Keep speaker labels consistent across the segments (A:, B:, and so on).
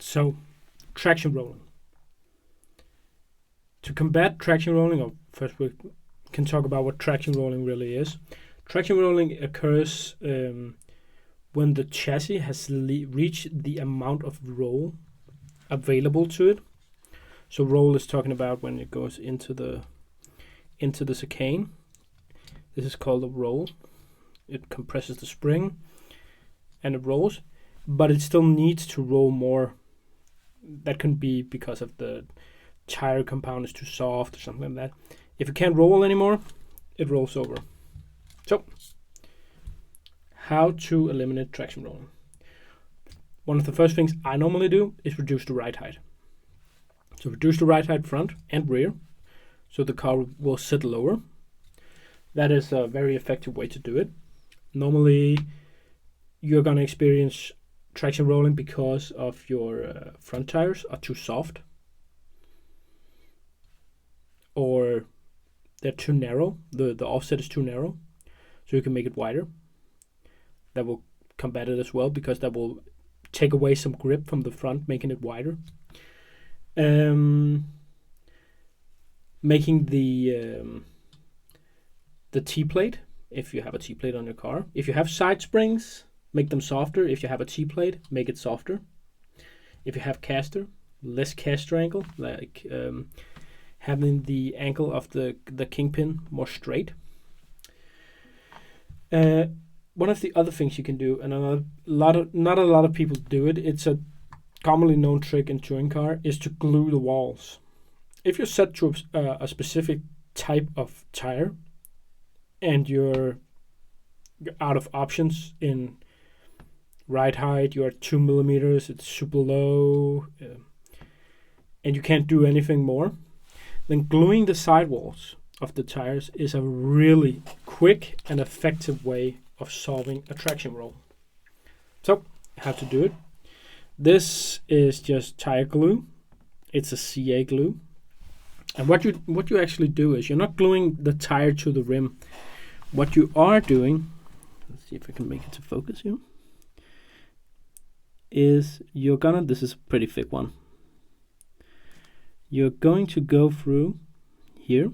A: So, traction rolling. To combat traction rolling, or first we can talk about what traction rolling really is. Traction rolling occurs when the chassis has reached the amount of roll available to it. So roll is talking about when it goes into the chicane. This is called a roll. It compresses the spring and it rolls, but it still needs to roll more. That can be because of the tire compound is too soft or something like that. If it can't roll anymore, it rolls over. So, how to eliminate traction rolling? One of the first things I normally do is reduce the ride height. So reduce the ride height front and rear, so the car will sit lower. That is a very effective way to do it. Normally, you're going to experience traction rolling because of your front tires are too soft, or they're too narrow. The offset is too narrow, so you can make it wider. That will combat it as well, because that will take away some grip from the front, making it wider. Making the Tplate, if you have a Tplate on your car. If you have side springs, make them softer. If you have a Tplate, make it softer. If you have caster, less caster angle, like having the angle of the kingpin more straight. One of the other things you can do, and not a lot of people do it, it's a commonly known trick in touring car, is to glue the walls. If you're set to a specific type of tire and you're out of options in ride height, you're at 2 millimeters, it's super low, and you can't do anything more, then gluing the sidewalls of the tires is a really quick and effective way of solving a traction roll. So, how to do it? This is just tire glue. It's a CA glue. And what you actually do is you're not gluing the tire to the rim. What you are doing, let's see if I can make it to focus here, is this is a pretty thick one. You're going to go through here,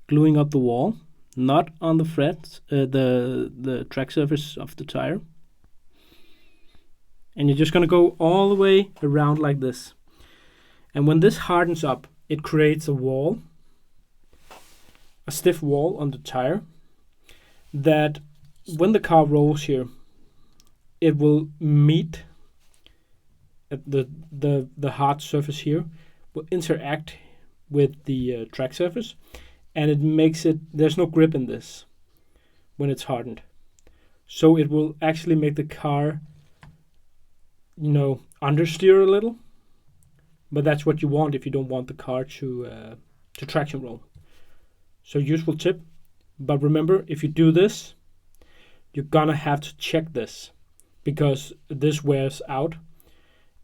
A: gluing up the wall, not on the frets, the track surface of the tire. And you're just going to go all the way around like this. And when this hardens up, it creates a wall, a stiff wall on the tire, that when the car rolls here, it will meet the hard surface here, will interact with the track surface, and it makes it, there's no grip in this when it's hardened. So it will actually make the car, understeer a little, but that's what you want if you don't want the car to traction roll. So useful tip, but remember, if you do this, you're gonna have to check this, because this wears out.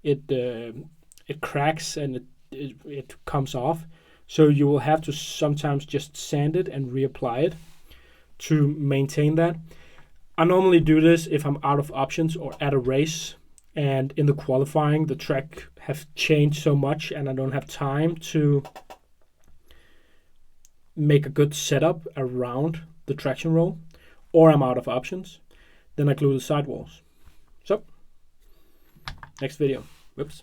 A: It cracks and it comes off. So you will have to sometimes just sand it and reapply it to maintain that. I normally do this if I'm out of options or at a race, and in the qualifying the track have changed so much and I don't have time to make a good setup around the traction roll, or I'm out of options. Then I glue the sidewalls. So, next video. Whoops.